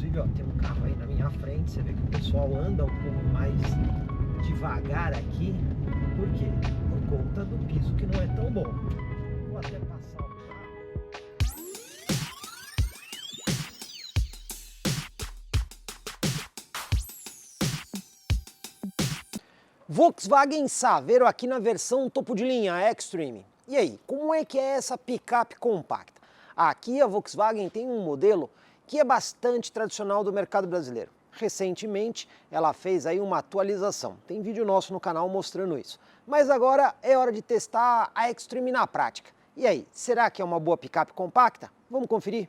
Inclusive, ó, tem um carro aí na minha frente, você vê que o pessoal anda um pouco mais devagar aqui. Por quê? Por conta do piso que não é tão bom. Vou até passar o carro. Volkswagen Saveiro aqui na versão topo de linha Extreme. E aí, como é que é essa picape compacta? Aqui a Volkswagen tem um modelo que é bastante tradicional do mercado brasileiro. Recentemente ela fez aí uma atualização, tem vídeo nosso no canal mostrando isso. Mas agora é hora de testar a Extreme na prática. E aí, será que é uma boa picape compacta? Vamos conferir?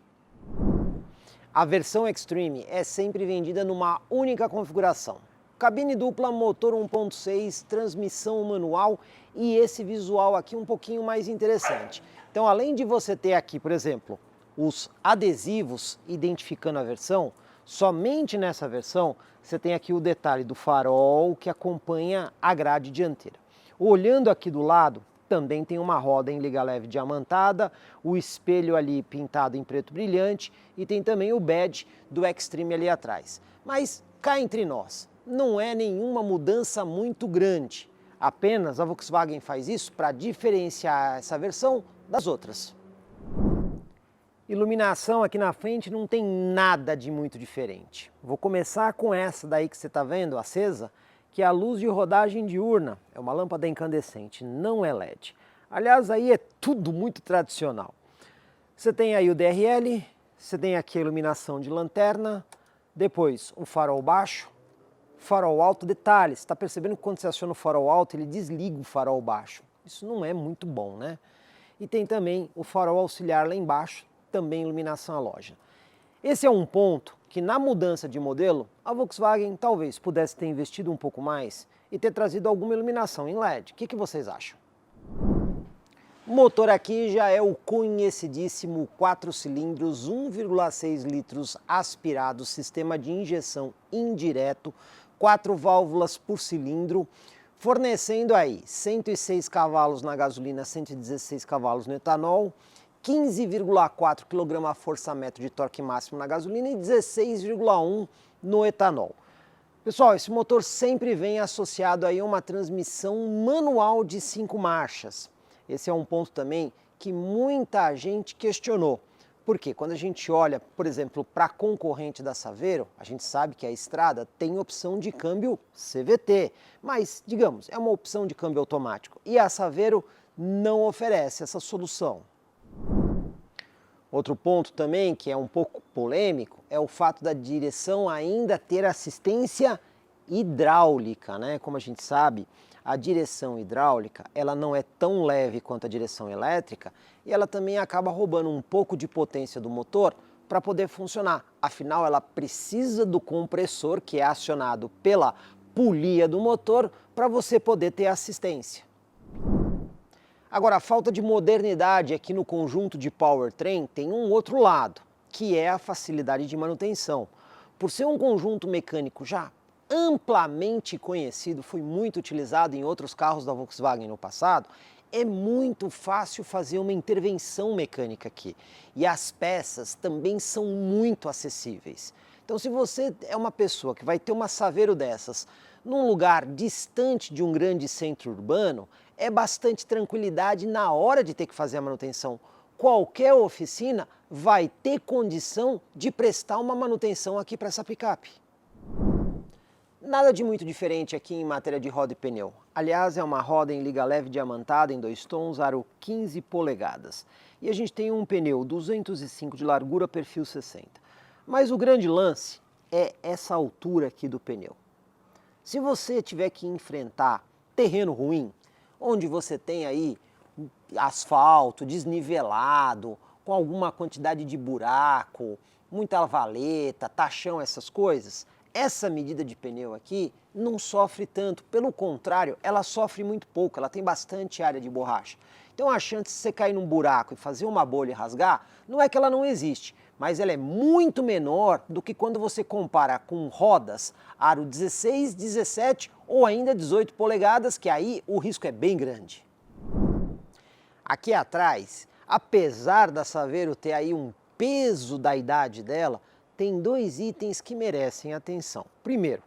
A versão Extreme é sempre vendida numa única configuração. Cabine dupla, motor 1.6, transmissão manual e esse visual aqui um pouquinho mais interessante. Então, além de você ter aqui, por exemplo, os adesivos identificando a versão, somente nessa versão você tem aqui o detalhe do farol que acompanha a grade dianteira. Olhando aqui do lado, também tem uma roda em liga leve diamantada, o espelho ali pintado em preto brilhante e tem também o badge do Extreme ali atrás. Mas cá entre nós, não é nenhuma mudança muito grande. Apenas a Volkswagen faz isso para diferenciar essa versão das outras. Iluminação aqui na frente não tem nada de muito diferente. Vou começar com essa daí que você está vendo, acesa, que é a luz de rodagem diurna. É uma lâmpada incandescente, não é LED. Aliás, aí é tudo muito tradicional. Você tem aí o DRL, você tem aqui a iluminação de lanterna, depois um farol baixo, farol alto. Detalhe, você está percebendo que quando você aciona o farol alto, ele desliga o farol baixo. Isso não é muito bom, né? E tem também o farol auxiliar lá embaixo, também iluminação halógena. Esse é um ponto que na mudança de modelo, a Volkswagen talvez pudesse ter investido um pouco mais e ter trazido alguma iluminação em LED. O que vocês acham? O motor aqui já é o conhecidíssimo 4 cilindros, 1,6 litros aspirado, sistema de injeção indireto, 4 válvulas por cilindro, fornecendo aí 106 cavalos na gasolina, 116 cavalos no etanol, 15,4 kgfm de torque máximo na gasolina e 16,1 no etanol. Pessoal, esse motor sempre vem associado aí a uma transmissão manual de 5 marchas. Esse é um ponto também que muita gente questionou. Porque quando a gente olha, por exemplo, para a concorrente da Saveiro, a gente sabe que a Estrada tem opção de câmbio CVT, mas, digamos, é uma opção de câmbio automático. E a Saveiro não oferece essa solução. Outro ponto também que é um pouco polêmico é o fato da direção ainda ter assistência hidráulica, né? Como a gente sabe, a direção hidráulica ela não é tão leve quanto a direção elétrica e ela também acaba roubando um pouco de potência do motor para poder funcionar. Afinal, ela precisa do compressor que é acionado pela polia do motor para você poder ter assistência. Agora, a falta de modernidade aqui no conjunto de powertrain tem um outro lado, que é a facilidade de manutenção. Por ser um conjunto mecânico já amplamente conhecido, foi muito utilizado em outros carros da Volkswagen no passado, é muito fácil fazer uma intervenção mecânica aqui. E as peças também são muito acessíveis. Então, se você é uma pessoa que vai ter uma Saveiro dessas num lugar distante de um grande centro urbano, é bastante tranquilidade na hora de ter que fazer a manutenção. Qualquer oficina vai ter condição de prestar uma manutenção aqui para essa picape. Nada de muito diferente aqui em matéria de roda e pneu. Aliás, é uma roda em liga leve diamantada em 2 tons, aro 15 polegadas. E a gente tem um pneu 205 de largura, perfil 60. Mas o grande lance é essa altura aqui do pneu. Se você tiver que enfrentar terreno ruim, onde você tem aí asfalto desnivelado, com alguma quantidade de buraco, muita valeta, tachão, essas coisas, essa medida de pneu aqui não sofre tanto, pelo contrário, ela sofre muito pouco, ela tem bastante área de borracha. Então a chance de você cair num buraco e fazer uma bolha e rasgar, não é que ela não existe, mas ela é muito menor do que quando você compara com rodas aro 16, 17 ou ainda 18 polegadas, que aí o risco é bem grande. Aqui atrás, apesar da Saveiro ter aí um peso da idade dela, tem dois itens que merecem atenção. Primeiro,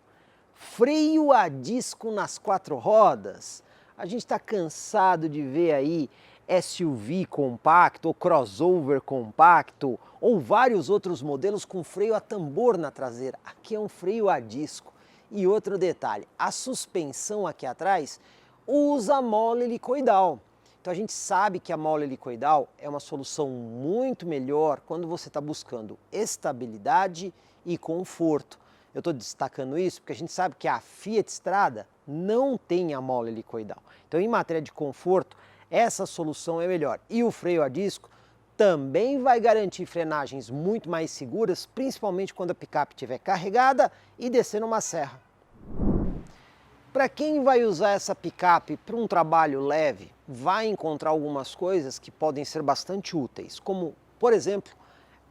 freio a disco nas 4 rodas. A gente está cansado de ver aí SUV compacto ou crossover compacto ou vários outros modelos com freio a tambor na traseira. Aqui é um freio a disco. E outro detalhe, a suspensão aqui atrás usa mola helicoidal. Então a gente sabe que a mola helicoidal é uma solução muito melhor quando você está buscando estabilidade e conforto. Eu estou destacando isso porque a gente sabe que a Fiat Strada não tem a mola helicoidal. Então em matéria de conforto, essa solução é melhor. E o freio a disco também vai garantir frenagens muito mais seguras, principalmente quando a picape estiver carregada e descendo uma serra. Para quem vai usar essa picape para um trabalho leve, vai encontrar algumas coisas que podem ser bastante úteis, como, por exemplo,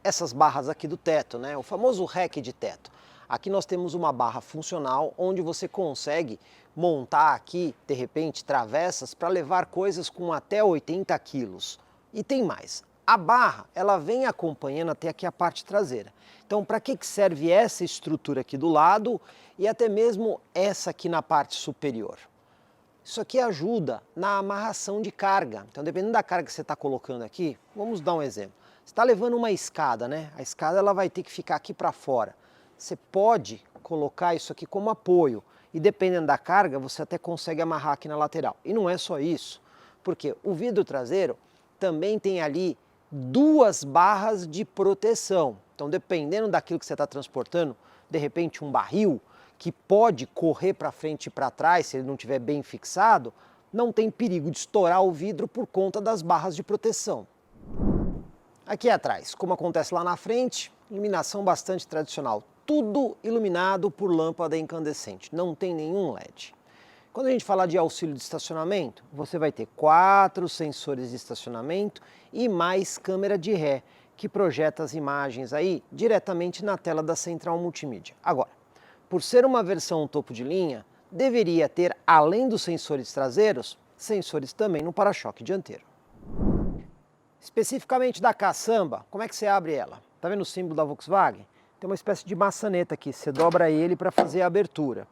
essas barras aqui do teto, né? O famoso rack de teto. Aqui nós temos uma barra funcional onde você consegue montar aqui, de repente, travessas para levar coisas com até 80 quilos. E tem mais. A barra, ela vem acompanhando até aqui a parte traseira. Então, para que serve essa estrutura aqui do lado e até mesmo essa aqui na parte superior? Isso aqui ajuda na amarração de carga. Então, dependendo da carga que você está colocando aqui, vamos dar um exemplo. Você está levando uma escada, né? A escada ela vai ter que ficar aqui para fora. Você pode colocar isso aqui como apoio e dependendo da carga, você até consegue amarrar aqui na lateral. E não é só isso, porque o vidro traseiro também tem ali 2 barras de proteção. Então, dependendo daquilo que você está transportando, de repente um barril que pode correr para frente e para trás, se ele não estiver bem fixado, não tem perigo de estourar o vidro por conta das barras de proteção. Aqui atrás, como acontece lá na frente, iluminação bastante tradicional. Tudo iluminado por lâmpada incandescente, não tem nenhum LED. Quando a gente fala de auxílio de estacionamento, você vai ter 4 sensores de estacionamento e mais câmera de ré, que projeta as imagens aí diretamente na tela da central multimídia. Agora, por ser uma versão topo de linha, deveria ter, além dos sensores traseiros, sensores também no para-choque dianteiro. Especificamente da caçamba, como é que você abre ela? Tá vendo o símbolo da Volkswagen? Tem uma espécie de maçaneta aqui, você dobra ele para fazer a abertura.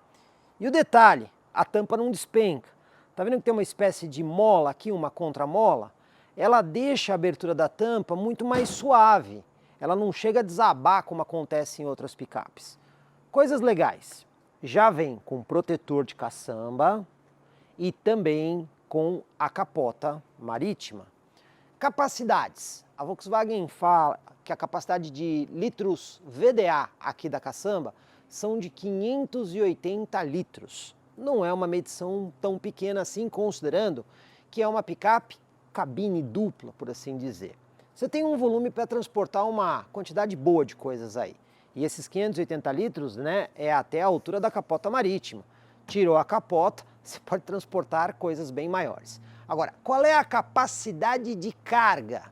E o detalhe, a tampa não despenca. Tá vendo que tem uma espécie de mola aqui, uma contramola? Ela deixa a abertura da tampa muito mais suave. Ela não chega a desabar como acontece em outras picapes. Coisas legais. Já vem com protetor de caçamba e também com a capota marítima. Capacidades. A Volkswagen fala que a capacidade de litros VDA aqui da caçamba são de 580 litros. Não é uma medição tão pequena assim, considerando que é uma picape cabine dupla, por assim dizer. Você tem um volume para transportar uma quantidade boa de coisas aí. E esses 580 litros, né, é até a altura da capota marítima. Tirou a capota, você pode transportar coisas bem maiores. Agora, qual é a capacidade de carga?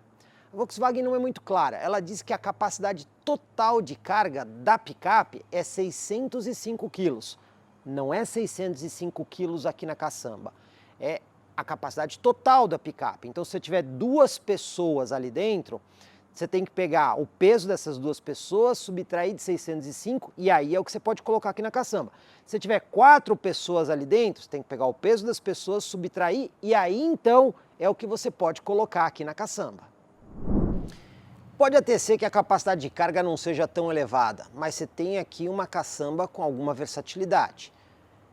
A Volkswagen não é muito clara. Ela diz que a capacidade total de carga da picape é 605 quilos. Não é 605 quilos aqui na caçamba. É a capacidade total da picape. Então, se você tiver 2 pessoas ali dentro, você tem que pegar o peso dessas 2 pessoas, subtrair de 605 e aí é o que você pode colocar aqui na caçamba. Se tiver 4 pessoas ali dentro, você tem que pegar o peso das pessoas, subtrair e aí então é o que você pode colocar aqui na caçamba. Pode até ser que a capacidade de carga não seja tão elevada, mas você tem aqui uma caçamba com alguma versatilidade.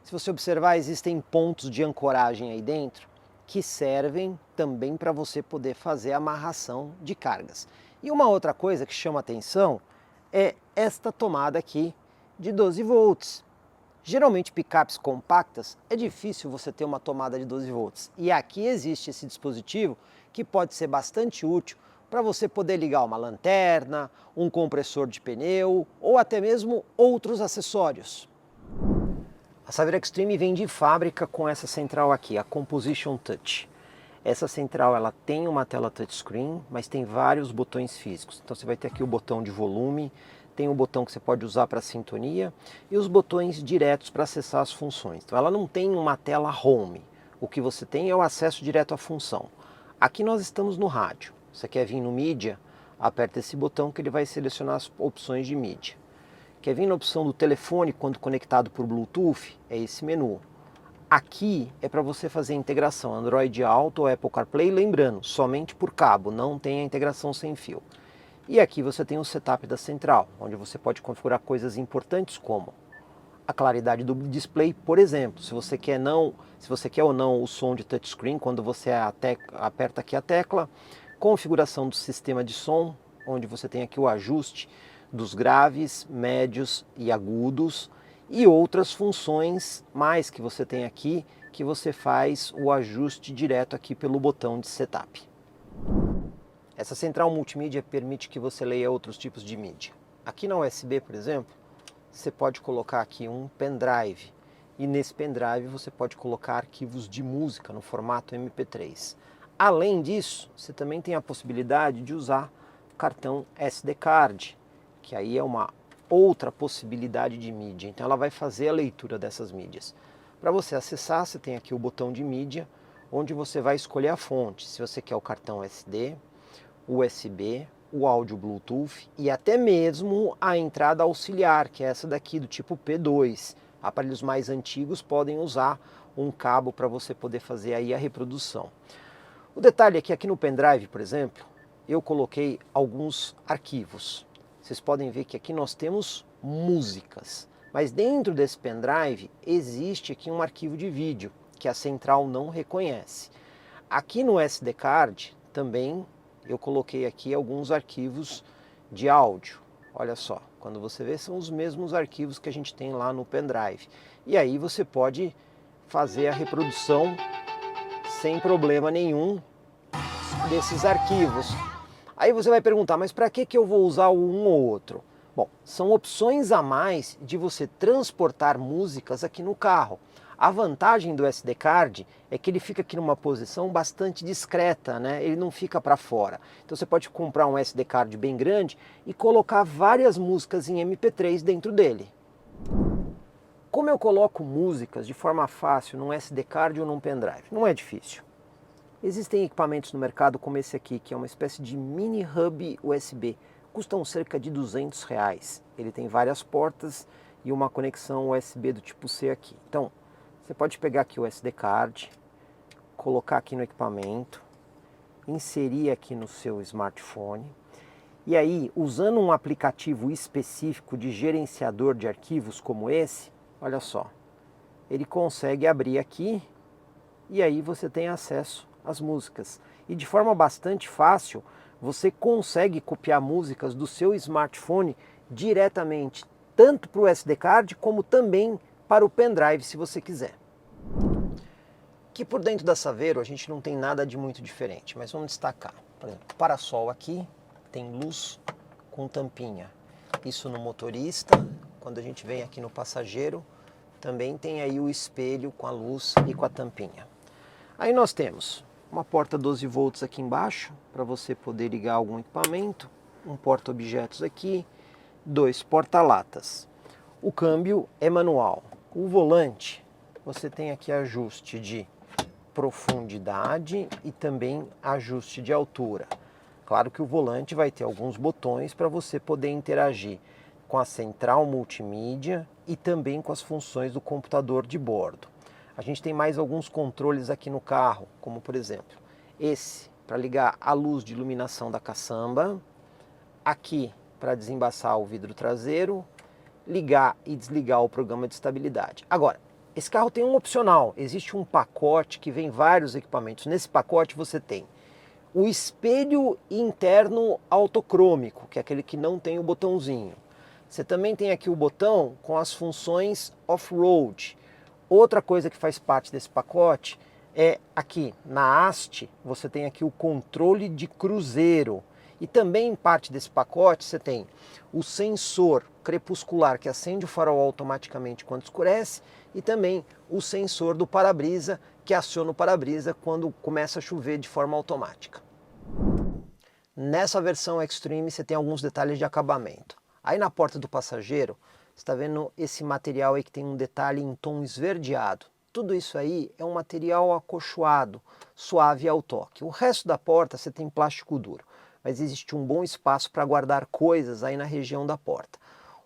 Se você observar, existem pontos de ancoragem aí dentro que servem também para você poder fazer a amarração de cargas. E uma outra coisa que chama atenção é esta tomada aqui de 12 volts. Geralmente picapes compactas é difícil você ter uma tomada de 12 volts. E aqui existe esse dispositivo que pode ser bastante útil para você poder ligar uma lanterna, um compressor de pneu ou até mesmo outros acessórios. A Saveiro Extreme vem de fábrica com essa central aqui, a Composition Touch. Essa central ela tem uma tela touchscreen, mas tem vários botões físicos. Então você vai ter aqui o botão de volume, tem um botão que você pode usar para sintonia e os botões diretos para acessar as funções. Então ela não tem uma tela home, o que você tem é o acesso direto à função. Aqui nós estamos no rádio. Você quer vir no mídia? Aperta esse botão que ele vai selecionar as opções de mídia. Quer vir na opção do telefone quando conectado por Bluetooth? É esse menu. Aqui é para você fazer a integração Android Auto ou Apple CarPlay, lembrando, somente por cabo, não tem a integração sem fio. E aqui você tem o setup da central, onde você pode configurar coisas importantes como a claridade do display, por exemplo, se você quer ou não o som de touchscreen quando você aperta aqui a tecla, configuração do sistema de som, onde você tem aqui o ajuste dos graves, médios e agudos, e outras funções mais que você tem aqui, que você faz o ajuste direto aqui pelo botão de setup. Essa central multimídia permite que você leia outros tipos de mídia. Aqui na USB, por exemplo, você pode colocar aqui um pendrive, e nesse pendrive você pode colocar arquivos de música no formato MP3. Além disso, você também tem a possibilidade de usar cartão SD card, que aí é uma outra possibilidade de mídia. Então ela vai fazer a leitura dessas mídias. Para você acessar, você tem aqui o botão de mídia, onde você vai escolher a fonte, se você quer o cartão SD, USB, o áudio Bluetooth e até mesmo a entrada auxiliar, que é essa daqui do tipo P2. Aparelhos mais antigos podem usar um cabo para você poder fazer aí a reprodução. O detalhe é que aqui no pendrive, por exemplo, eu coloquei alguns arquivos. Vocês podem ver que aqui nós temos músicas, mas dentro desse pendrive existe aqui um arquivo de vídeo que a central não reconhece. Aqui no SD card também eu coloquei aqui alguns arquivos de áudio. Olha só, quando você vê, são os mesmos arquivos que a gente tem lá no pendrive. E aí você pode fazer a reprodução sem problema nenhum desses arquivos. Aí você vai perguntar, mas para que eu vou usar um ou outro? Bom, são opções a mais de você transportar músicas aqui no carro. A vantagem do SD card é que ele fica aqui numa posição bastante discreta, né? Ele não fica para fora. Então você pode comprar um SD card bem grande e colocar várias músicas em MP3 dentro dele. Como eu coloco músicas de forma fácil num SD card ou num pendrive? Não é difícil. Existem equipamentos no mercado como esse aqui, que é uma espécie de mini hub USB. Custam cerca de R$200. Ele tem várias portas e uma conexão USB do tipo C aqui. Então, você pode pegar aqui o SD card, colocar aqui no equipamento, inserir aqui no seu smartphone e aí, usando um aplicativo específico de gerenciador de arquivos como esse, olha só, ele consegue abrir aqui e aí você tem acesso às músicas. E de forma bastante fácil, você consegue copiar músicas do seu smartphone diretamente, tanto para o SD card como também para o pendrive, se você quiser. Aqui por dentro da Saveiro a gente não tem nada de muito diferente, mas vamos destacar. Por exemplo, o parasol aqui tem luz com tampinha. Isso no motorista. Quando a gente vem aqui no passageiro, também tem aí o espelho com a luz e com a tampinha. Aí nós temos uma porta 12 volts aqui embaixo, para você poder ligar algum equipamento, um porta-objetos aqui, dois porta-latas. O câmbio é manual. O volante, você tem aqui ajuste de profundidade e também ajuste de altura. Claro que o volante vai ter alguns botões para você poder interagir com a central multimídia e também com as funções do computador de bordo. A gente tem mais alguns controles aqui no carro, como por exemplo, esse para ligar a luz de iluminação da caçamba, aqui para desembaçar o vidro traseiro, ligar e desligar o programa de estabilidade. Agora, esse carro tem um opcional, existe um pacote que vem vários equipamentos. Nesse pacote você tem o espelho interno autocrômico, que é aquele que não tem o botãozinho. Você também tem aqui o botão com as funções off-road. Outra coisa que faz parte desse pacote é aqui na haste, você tem aqui o controle de cruzeiro. E também parte desse pacote você tem o sensor crepuscular que acende o farol automaticamente quando escurece e também o sensor do para-brisa que aciona o para-brisa quando começa a chover de forma automática. Nessa versão Extreme você tem alguns detalhes de acabamento. Aí na porta do passageiro você está vendo esse material aí que tem um detalhe em tom esverdeado. Tudo isso aí é um material acolchoado, suave ao toque. O resto da porta você tem plástico duro, mas existe um bom espaço para guardar coisas aí na região da porta.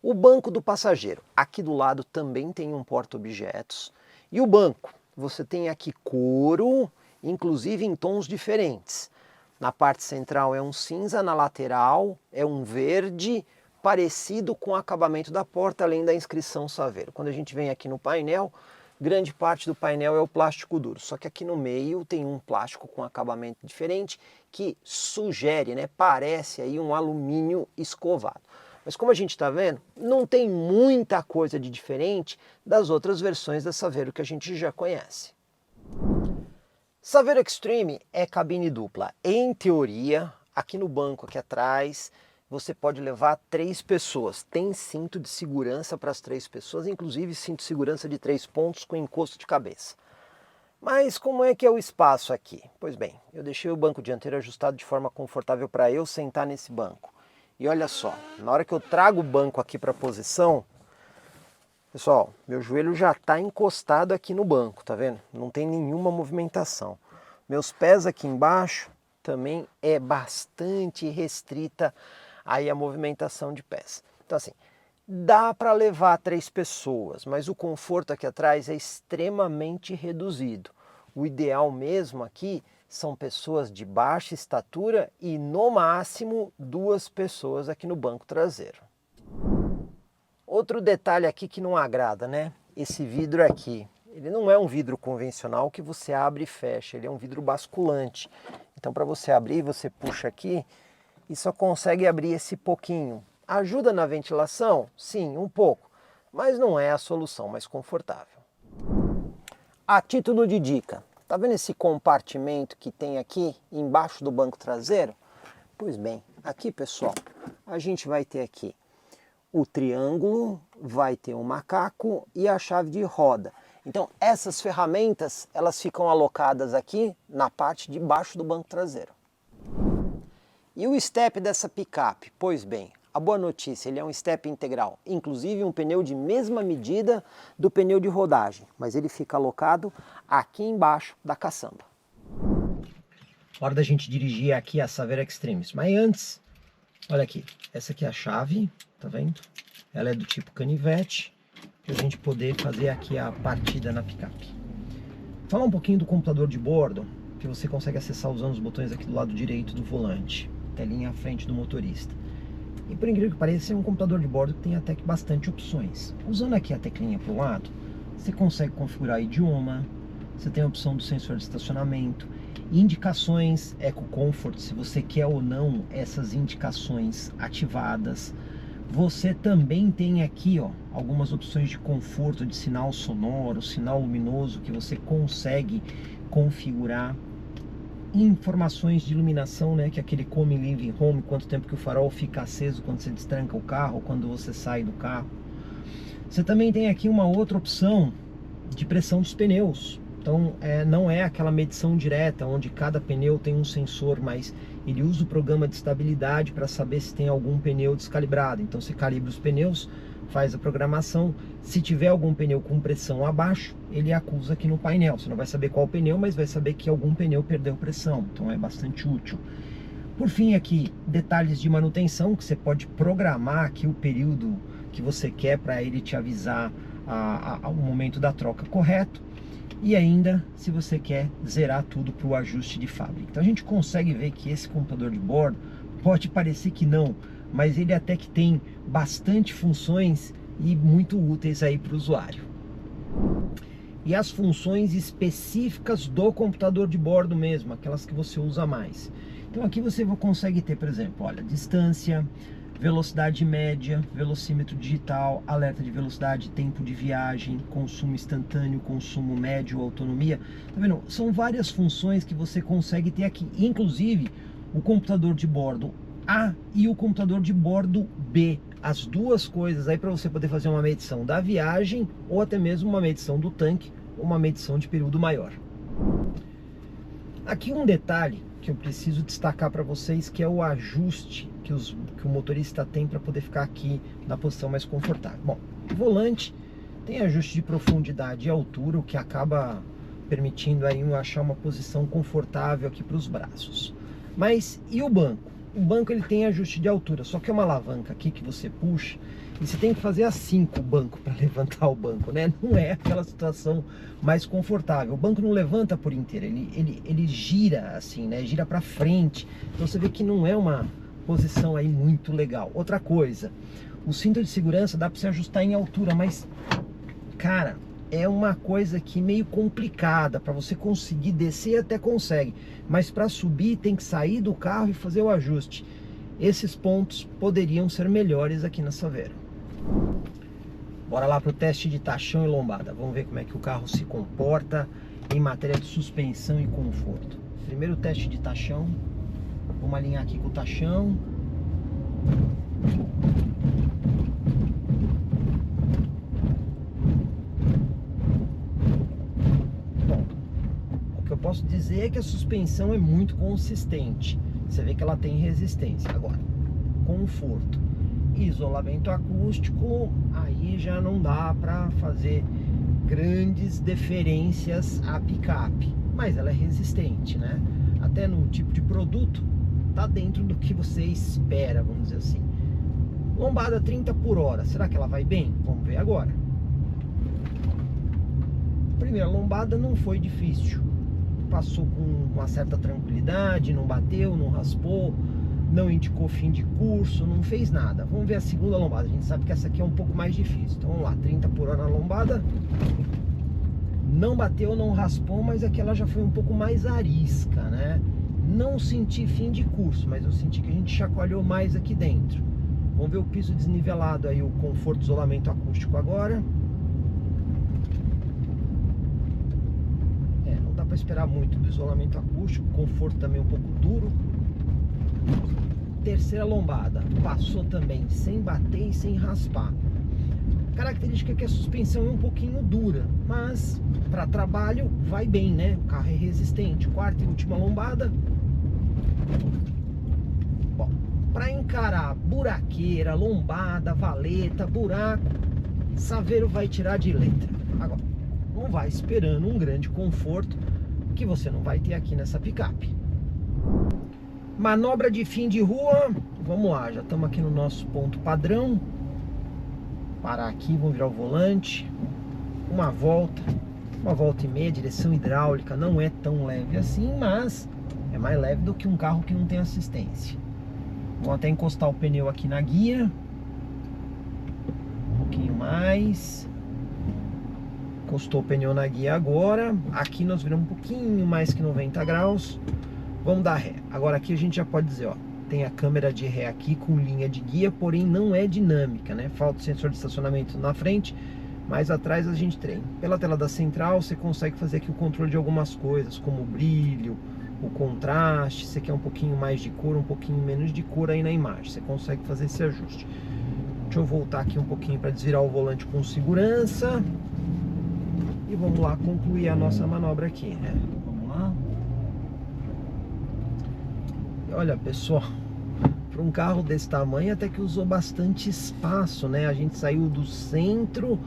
O banco do passageiro, aqui do lado também tem um porta-objetos. E o banco, você tem aqui couro, inclusive em tons diferentes. Na parte central é um cinza, na lateral é um verde, parecido com o acabamento da porta, além da inscrição Saveiro. Quando a gente vem aqui no painel, grande parte do painel é o plástico duro, só que aqui no meio tem um plástico com acabamento diferente que sugere, né, parece aí um alumínio escovado. Mas como a gente está vendo, não tem muita coisa de diferente das outras versões da Saveiro que a gente já conhece. Saveiro Extreme é cabine dupla. Em teoria, aqui no banco aqui atrás, você pode levar 3 pessoas. Tem cinto de segurança para as 3 pessoas, inclusive cinto de segurança de 3 pontos com encosto de cabeça. Mas como é que é o espaço aqui? Pois bem, eu deixei o banco dianteiro ajustado de forma confortável para eu sentar nesse banco. E olha só, na hora que eu trago o banco aqui para a posição, pessoal, meu joelho já está encostado aqui no banco, tá vendo? Não tem nenhuma movimentação. Meus pés aqui embaixo também é bastante restrita aí a movimentação de pés. Então assim, dá para levar 3 pessoas, mas o conforto aqui atrás é extremamente reduzido. O ideal mesmo aqui são pessoas de baixa estatura e no máximo 2 pessoas aqui no banco traseiro. Outro detalhe aqui que não agrada, né? Esse vidro aqui, ele não é um vidro convencional que você abre e fecha, ele é um vidro basculante. Então para você abrir, você puxa aqui e só consegue abrir esse pouquinho. Ajuda na ventilação? Sim, um pouco, mas não é a solução mais confortável. A título de dica, tá vendo esse compartimento que tem aqui embaixo do banco traseiro? Pois bem, aqui pessoal, a gente vai ter aqui o triângulo, vai ter o macaco e a chave de roda. Então essas ferramentas, elas ficam alocadas aqui na parte de baixo do banco traseiro. E o step dessa picape? Pois bem, a boa notícia, ele é um step integral, inclusive um pneu de mesma medida do pneu de rodagem, mas ele fica alocado aqui embaixo da caçamba. Hora da gente dirigir aqui a Saveiro Extremes, mas antes, olha aqui, essa aqui é a chave, tá vendo? Ela é do tipo canivete, para a gente poder fazer aqui a partida na picape. Falar um pouquinho do computador de bordo, que você consegue acessar usando os botões aqui do lado direito do volante, telinha à frente do motorista. E por incrível que pareça, é um computador de bordo que tem até que bastante opções. Usando aqui a teclinha para o lado, você consegue configurar idioma, você tem a opção do sensor de estacionamento, indicações Eco Comfort, se você quer ou não essas indicações ativadas. Você também tem aqui, ó, algumas opções de conforto, de sinal sonoro, sinal luminoso que você consegue configurar. Informações de iluminação, né, que é aquele come living home, quanto tempo que o farol fica aceso quando você destranca o carro, quando você sai do carro. Você também tem aqui uma outra opção de pressão dos pneus. Então não é aquela medição direta onde cada pneu tem um sensor, mas ele usa o programa de estabilidade para saber se tem algum pneu descalibrado. Então você calibra os pneus, faz a programação. Se tiver algum pneu com pressão abaixo, ele acusa aqui no painel. Você não vai saber qual pneu, mas vai saber que algum pneu perdeu pressão. Então é bastante útil. Por fim aqui, detalhes de manutenção, que você pode programar aqui o período que você quer para ele te avisar ao momento da troca correto. E ainda, se você quer zerar tudo para o ajuste de fábrica. Então a gente consegue ver que esse computador de bordo, pode parecer que não, mas ele até que tem bastante funções e muito úteis aí para o usuário. E as funções específicas do computador de bordo mesmo, aquelas que você usa mais. Então aqui você consegue ter, por exemplo, olha, distância, velocidade média, velocímetro digital, alerta de velocidade, tempo de viagem, consumo instantâneo, consumo médio, autonomia. Tá vendo? São várias funções que você consegue ter aqui, inclusive o computador de bordo A e o computador de bordo B. As duas coisas aí para você poder fazer uma medição da viagem ou até mesmo uma medição do tanque, ou uma medição de período maior. Aqui um detalhe que eu preciso destacar para vocês, que é o ajuste que o motorista tem para poder ficar aqui na posição mais confortável. Bom, o volante tem ajuste de profundidade e altura, o que acaba permitindo aí eu achar uma posição confortável aqui para os braços. Mas e o banco? O banco ele tem ajuste de altura, só que é uma alavanca aqui que você puxa e você tem que fazer assim com o banco para levantar o banco, né? Não é aquela situação mais confortável. O banco não levanta por inteiro, ele gira assim, né? Gira para frente. Então você vê que não é uma posição aí muito legal. Outra coisa, o cinto de segurança dá para se ajustar em altura, mas cara, é uma coisa aqui meio complicada. Para você conseguir descer até consegue, mas para subir tem que sair do carro e fazer o ajuste. Esses pontos poderiam ser melhores aqui na Saveiro. Bora lá para o teste de tachão e lombada. Vamos ver como é que o carro se comporta em matéria de suspensão e conforto. Primeiro teste de tachão. Vamos alinhar aqui com o tachão. Eu posso dizer que a suspensão é muito consistente. Você vê que ela tem resistência. Agora, conforto e isolamento acústico, aí já não dá para fazer grandes deferências à picape. Mas ela é resistente, né? Até no tipo de produto, tá dentro do que você espera, vamos dizer assim. Lombada 30 por hora, será que ela vai bem? Vamos ver agora. Primeira lombada não foi difícil. Passou com uma certa tranquilidade, não bateu, não raspou, não indicou fim de curso, não fez nada. Vamos ver a segunda lombada. A gente sabe que essa aqui é um pouco mais difícil. Então vamos lá, 30 por hora na lombada. Não bateu, não raspou, mas aqui ela já foi um pouco mais arisca, né? Não senti fim de curso, mas eu senti que a gente chacoalhou mais aqui dentro. Vamos ver o piso desnivelado aí, o conforto, isolamento acústico agora. Para esperar muito do isolamento acústico, conforto também um pouco duro. Terceira lombada, passou também sem bater e sem raspar. Característica é que a suspensão é um pouquinho dura, mas para trabalho vai bem, né? O carro é resistente. Quarta e última lombada. Bom, para encarar buraqueira, lombada, valeta, buraco, Saveiro vai tirar de letra. Agora, não vai esperando um grande conforto que você não vai ter aqui nessa picape. Manobra de fim de rua. Vamos lá, já estamos aqui no nosso ponto padrão. Parar aqui, vamos virar o volante. Uma volta e meia. Direção hidráulica não é tão leve assim, mas é mais leve do que um carro que não tem assistência. Vou até encostar o pneu aqui na guia. Um pouquinho mais. Encostou o pneu na guia agora. Aqui nós viramos um pouquinho mais que 90 graus. Vamos dar ré. Agora aqui a gente já pode dizer, ó, tem a câmera de ré aqui com linha de guia, porém não é dinâmica, né? Falta o sensor de estacionamento na frente, mas atrás a gente tem. Pela tela da central você consegue fazer aqui o controle de algumas coisas, como o brilho, o contraste. Você quer um pouquinho mais de cor, um pouquinho menos de cor aí na imagem. Você consegue fazer esse ajuste. Deixa eu voltar aqui um pouquinho para desvirar o volante com segurança. E vamos lá concluir a nossa manobra aqui, né? Vamos lá. E olha, pessoal, para um carro desse tamanho até que usou bastante espaço, né? A gente saiu do centro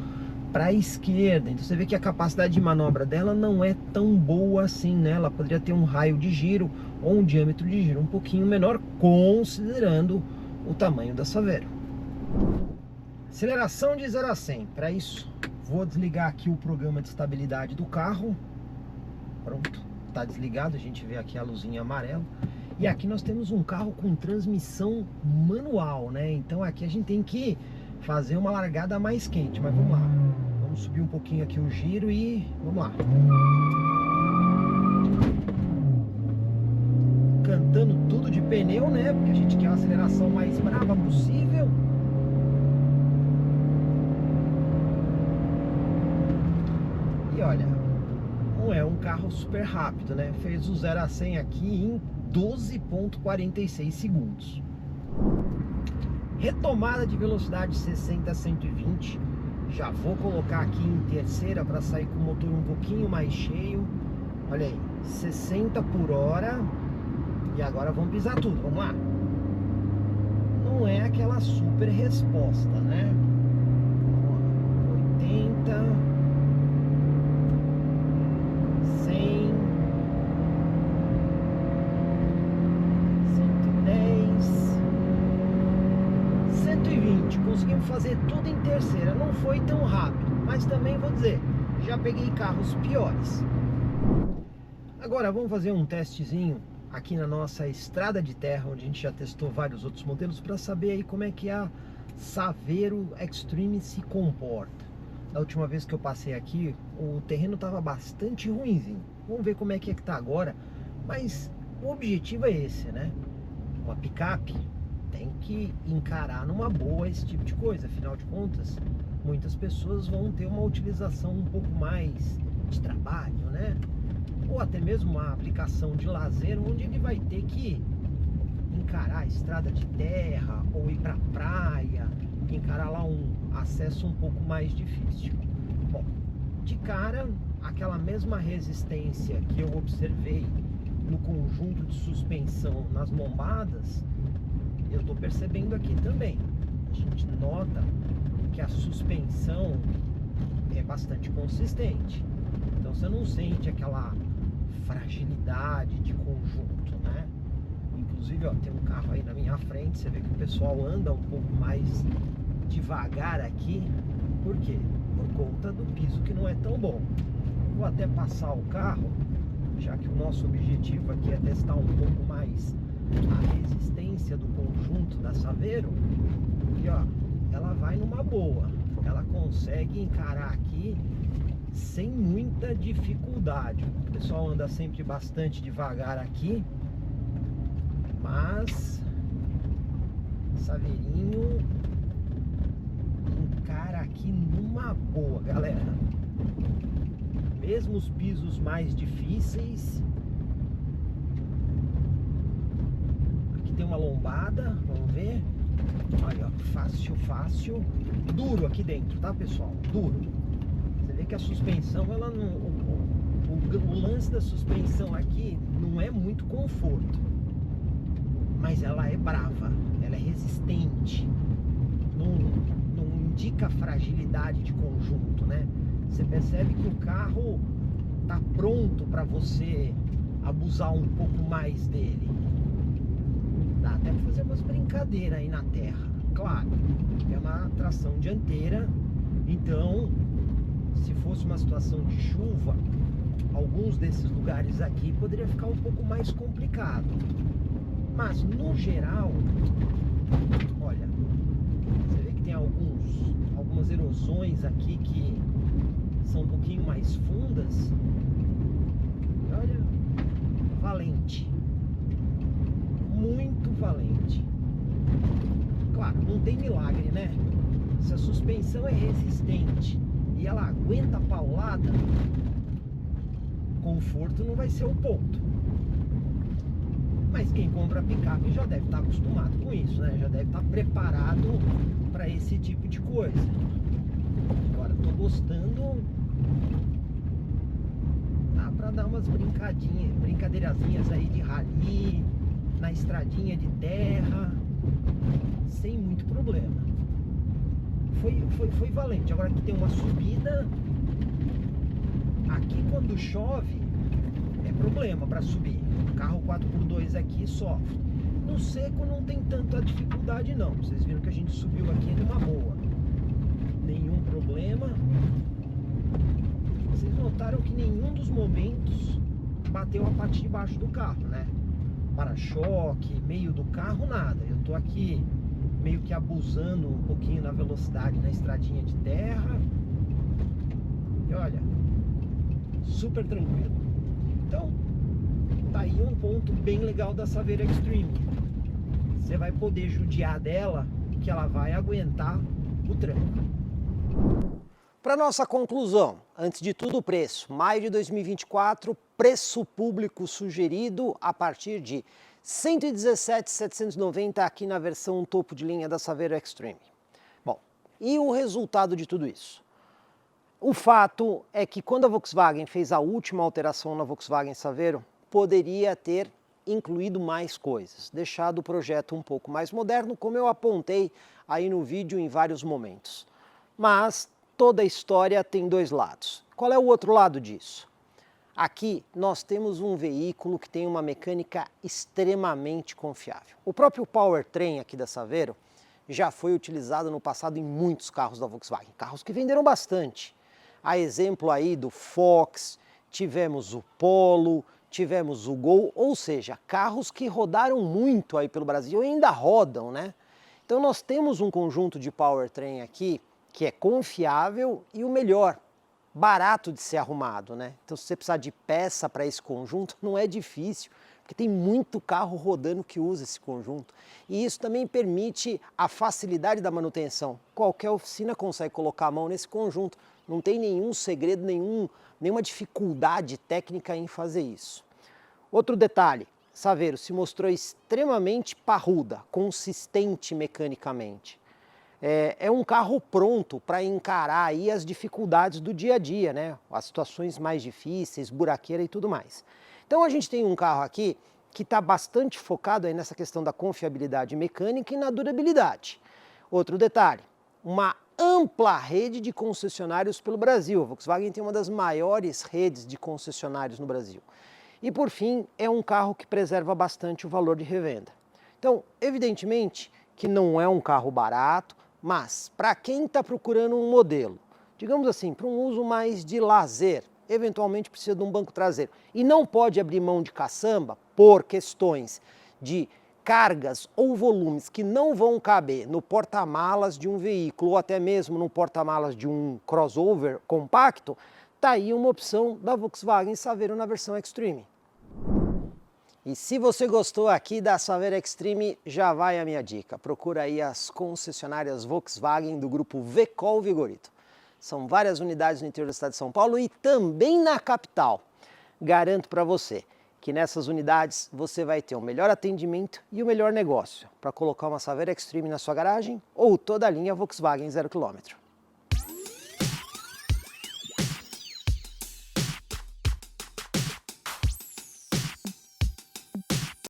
para a esquerda. Então você vê que a capacidade de manobra dela não é tão boa assim, né? Ela poderia ter um raio de giro ou um diâmetro de giro um pouquinho menor, considerando o tamanho da Saveiro. Aceleração de 0 a 100. Para isso, vou desligar aqui o programa de estabilidade do carro. Pronto, está desligado. A gente vê aqui a luzinha amarela. E aqui nós temos um carro com transmissão manual, né? Então aqui a gente tem que fazer uma largada mais quente. Mas vamos lá. Vamos subir um pouquinho aqui o giro e vamos lá. Cantando tudo de pneu, né? Porque a gente quer uma aceleração mais brava possível. E olha, não é um carro super rápido, né? Fez o 0 a 100 aqui em 12,46 segundos. Retomada de velocidade 60 a 120. Já vou colocar aqui em terceira para sair com o motor um pouquinho mais cheio. Olha aí, 60 por hora. E agora vamos pisar tudo, vamos lá. Não é aquela super resposta, né? Vamos lá. 80. 100, 110, terceira não foi tão rápido, mas também vou dizer, já peguei carros piores. Agora vamos fazer um testezinho aqui na nossa estrada de terra, onde a gente já testou vários outros modelos, para saber aí como é que a Saveiro Extreme se comporta. Da última vez que eu passei aqui, o terreno estava bastante ruinzinho. Vamos ver como é que tá agora. Mas o objetivo é esse, né? Uma picape tem que encarar numa boa esse tipo de coisa. Afinal de contas, muitas pessoas vão ter uma utilização um pouco mais de trabalho, né? Ou até mesmo uma aplicação de lazer, onde ele vai ter que encarar a estrada de terra ou ir para praia, encarar lá um acesso um pouco mais difícil. Bom, de cara, aquela mesma resistência que eu observei no conjunto de suspensão nas lombadas, eu estou percebendo aqui também. A gente nota que a suspensão é bastante consistente, então você não sente aquela fragilidade de conjunto, né? Inclusive, ó, tem um carro aí na minha frente, você vê que o pessoal anda um pouco mais devagar aqui. Por quê? Por conta do piso que não é tão bom. Vou até passar o carro, já que o nosso objetivo aqui é testar um pouco mais a resistência do conjunto da Saveiro. E ó, ela vai numa boa, ela consegue encarar aqui sem muita dificuldade. O pessoal anda sempre bastante devagar aqui, mas Saveirinho encara aqui numa boa, galera. Mesmo os pisos mais difíceis. Aqui tem uma lombada, vamos ver. Olha, ó, fácil, fácil. Duro aqui dentro, tá, pessoal? Duro. Você vê que a suspensão, ela não, o lance da suspensão aqui não é muito conforto, mas ela é brava, ela é resistente, não indica fragilidade de conjunto, né? Você percebe que o carro tá pronto para você abusar um pouco mais dele. Dá até para fazer umas brincadeiras aí na terra. Claro, é uma tração dianteira, então se fosse uma situação de chuva, alguns desses lugares aqui poderia ficar um pouco mais complicado. Mas no geral, olha, você vê que tem algumas erosões aqui que são um pouquinho mais fundas. E olha, valente, muito valente. Claro, não tem milagre, né? Se a suspensão é resistente e ela aguenta a paulada, conforto não vai ser o ponto. Mas quem compra picape já deve estar acostumado com isso, né? Já deve estar preparado para esse tipo de coisa. Agora, estou gostando. Dá para dar umas brincadeirazinhas aí de rally, na estradinha de terra, sem muito problema. Foi valente. Agora aqui tem uma subida. Aqui quando chove é problema para subir. O carro 4x2 aqui sofre. No seco não tem tanta dificuldade não. Vocês viram que a gente subiu aqui numa boa. Nenhum problema. Vocês notaram que nenhum dos momentos bateu a parte de baixo do carro, né? Para-choque, meio do carro, nada. Eu tô aqui meio que abusando um pouquinho na velocidade na estradinha de terra. E olha, super tranquilo. Então, tá aí um ponto bem legal da Saveiro Extreme. Você vai poder judiar dela, que ela vai aguentar o tranco. Para nossa conclusão, antes de tudo o preço, maio de 2024, preço público sugerido a partir de R$ 117.790 aqui na versão topo de linha da Saveiro Extreme. Bom, e o resultado de tudo isso? O fato é que quando a Volkswagen fez a última alteração na Volkswagen Saveiro, poderia ter incluído mais coisas, deixado o projeto um pouco mais moderno, como eu apontei aí no vídeo em vários momentos. Mas toda história tem dois lados. Qual é o outro lado disso? Aqui nós temos um veículo que tem uma mecânica extremamente confiável. O próprio powertrain aqui da Saveiro já foi utilizado no passado em muitos carros da Volkswagen, carros que venderam bastante. A exemplo aí do Fox, tivemos o Polo, tivemos o Gol, ou seja, carros que rodaram muito aí pelo Brasil e ainda rodam, né? Então nós temos um conjunto de powertrain aqui que é confiável e o melhor, barato de ser arrumado, né? Então se você precisar de peça para esse conjunto, não é difícil, porque tem muito carro rodando que usa esse conjunto. E isso também permite a facilidade da manutenção. Qualquer oficina consegue colocar a mão nesse conjunto, não tem nenhum segredo, nenhuma dificuldade técnica em fazer isso. Outro detalhe, Saveiro se mostrou extremamente parruda, consistente mecanicamente. É um carro pronto para encarar aí as dificuldades do dia a dia, né? As situações mais difíceis, buraqueira e tudo mais. Então a gente tem um carro aqui que está bastante focado aí nessa questão da confiabilidade mecânica e na durabilidade. Outro detalhe, uma ampla rede de concessionários pelo Brasil. A Volkswagen tem uma das maiores redes de concessionários no Brasil. E por fim, é um carro que preserva bastante o valor de revenda. Então, evidentemente que não é um carro barato, mas para quem está procurando um modelo, digamos assim, para um uso mais de lazer, eventualmente precisa de um banco traseiro e não pode abrir mão de caçamba por questões de cargas ou volumes que não vão caber no porta-malas de um veículo ou até mesmo no porta-malas de um crossover compacto, está aí uma opção da Volkswagen Saveiro na versão Extreme. E se você gostou aqui da Saveiro Extreme, já vai a minha dica. Procura aí as concessionárias Volkswagen do grupo Vecol Vigorito. São várias unidades no interior do estado de São Paulo e também na capital. Garanto para você que nessas unidades você vai ter o melhor atendimento e o melhor negócio para colocar uma Saveiro Extreme na sua garagem ou toda a linha Volkswagen 0 km.